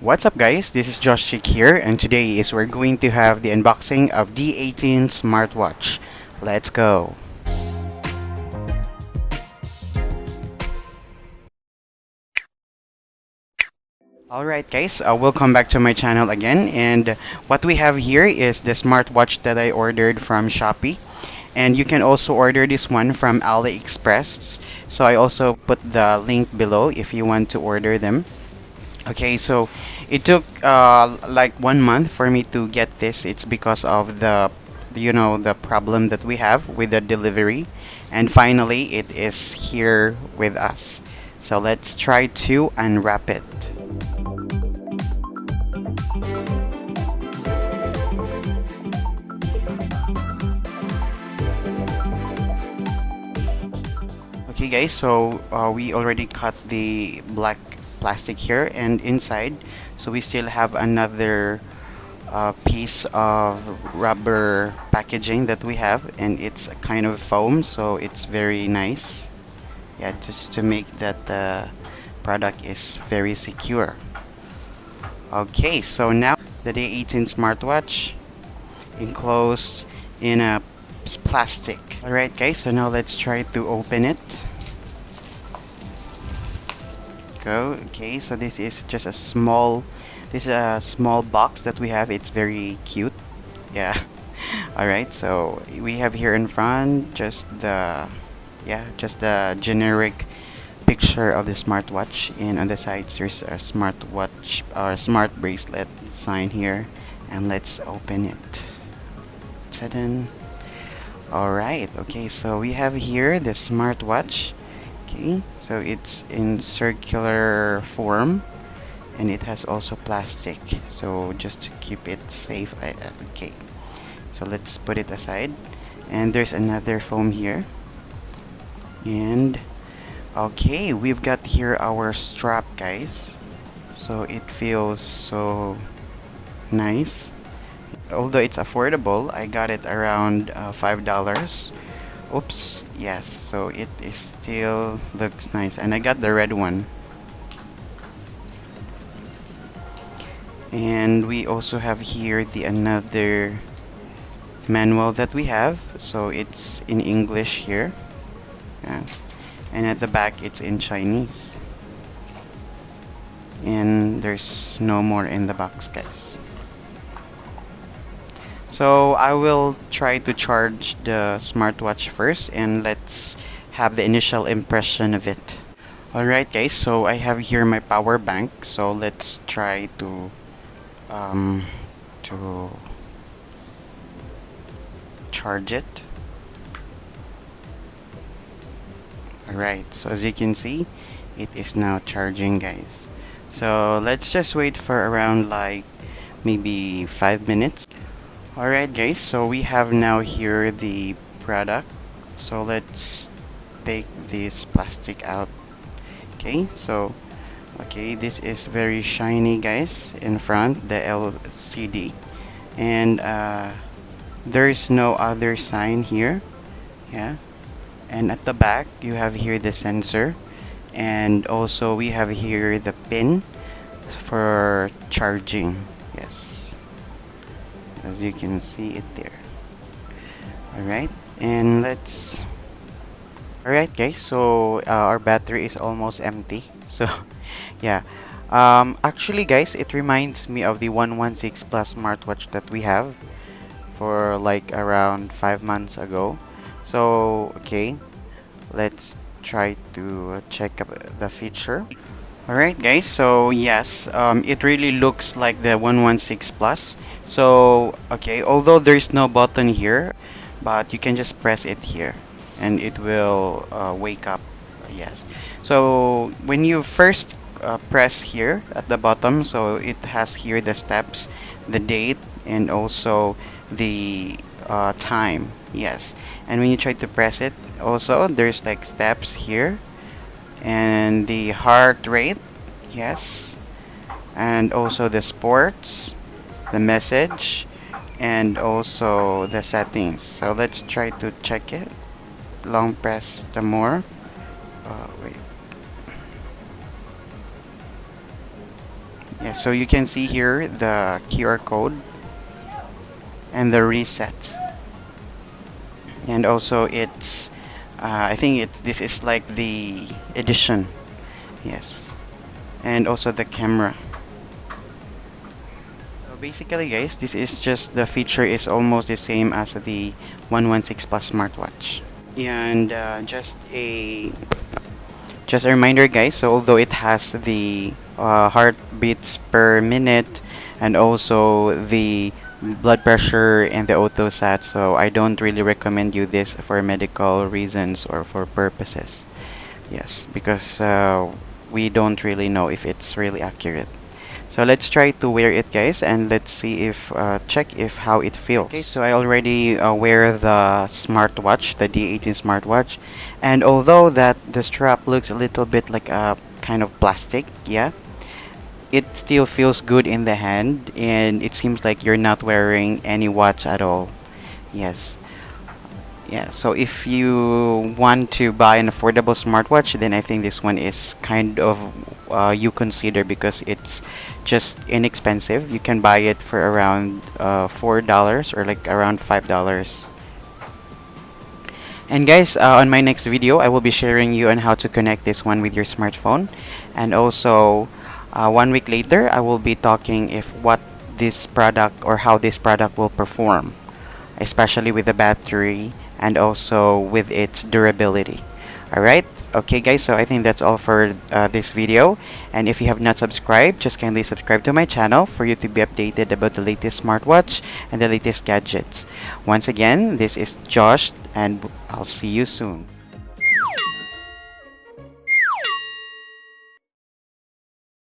What's up guys, this is Josh Chick here, and today is we're going to have the unboxing of D18 Smartwatch. Let's go! Alright guys, welcome back to my channel again, and what we have here is the smartwatch that I ordered from Shopee. And you can also order this one from AliExpress, so I also put the link below if you want to order them. Okay, so it took like 1 month for me to get this. It's because of the problem that we have with the delivery, and finally it is here with us. So let's try to unwrap it. Okay guys, so we already cut the black plastic here and inside, so we still have another piece of rubber packaging that we have, and it's a kind of foam, so it's very nice. Yeah, just to make that the product is very secure. Okay, so now the D18 smartwatch enclosed in a plastic. Alright guys, so now let's try to open it. Go. Okay, so this is just a small box that we have. It's very cute. Yeah. Alright, so we have here in front just the generic picture of the smartwatch, and on the sides there's a smartwatch or smart bracelet sign here, and let's open it. Ta-da. Alright, okay, so we have here the smartwatch. Okay, so it's in circular form, and it has also plastic, so just to keep it safe. Okay, so let's put it aside, and there's another foam here, and okay, we've got here our strap guys, so it feels so nice. Although it's affordable, I got it around $5. Oops, yes, so it is still looks nice, and I got the red one. And we also have here the another manual that we have, so it's in English here. Yeah. And at the back it's in Chinese. And there's no more in the box guys. So I will try to charge the smartwatch first, and let's have the initial impression of it. Alright guys, so I have here my power bank, so let's try to charge it. Alright, so as you can see, it is now charging guys. So let's just wait for around like maybe 5 minutes. Alright guys, so we have now here the product, so let's take this plastic out. Okay, so this is very shiny guys in front, the LCD, and there's no other sign here. Yeah, and at the back you have here the sensor, and also we have here the pin for charging. Yes, as you can see it there. Alright, and let's alright guys, so our battery is almost empty, so yeah, actually guys, it reminds me of the 116 Plus smartwatch that we have for like around 5 months ago. So okay, let's try to check up the feature. Alright guys, so yes, it really looks like the 116 Plus. So okay, although there's no button here, but you can just press it here and it will wake up. Yes, so when you first press here at the bottom, so it has here the steps, the date, and also the time. Yes, and when you try to press it, also there's like steps here, and the heart rate, yes, and also the sports, the message, and also the settings. So let's try to check it. Long press the more. Wait. Yeah, so you can see here the QR code and the reset. And also it's I think this is like the edition. Yes. And also the camera. So basically guys, this is just the feature is almost the same as the 116 Plus smartwatch. And just a reminder guys, so although it has the heartbeats per minute and also the blood pressure and the auto sat, so I don't really recommend you this for medical reasons or for purposes. Yes, because we don't really know if it's really accurate. So let's try to wear it guys, and let's see if check if how it feels. Okay, so I already wear the smartwatch, the D18 smartwatch, and although that the strap looks a little bit like a kind of plastic, yeah, it still feels good in the hand, and it seems like you're not wearing any watch at all. Yes. Yeah, so if you want to buy an affordable smartwatch, then I think this one is kind of you consider because it's just inexpensive. You can buy it for around $4 or like around $5. And guys, on my next video, I will be sharing you on how to connect this one with your smartphone. And also, 1 week later, I will be talking if what this product or how this product will perform, especially with the battery and also with its durability. Alright, okay guys, so I think that's all for this video. And if you have not subscribed, just kindly subscribe to my channel for you to be updated about the latest smartwatch and the latest gadgets. Once again, this is Josh, and I'll see you soon.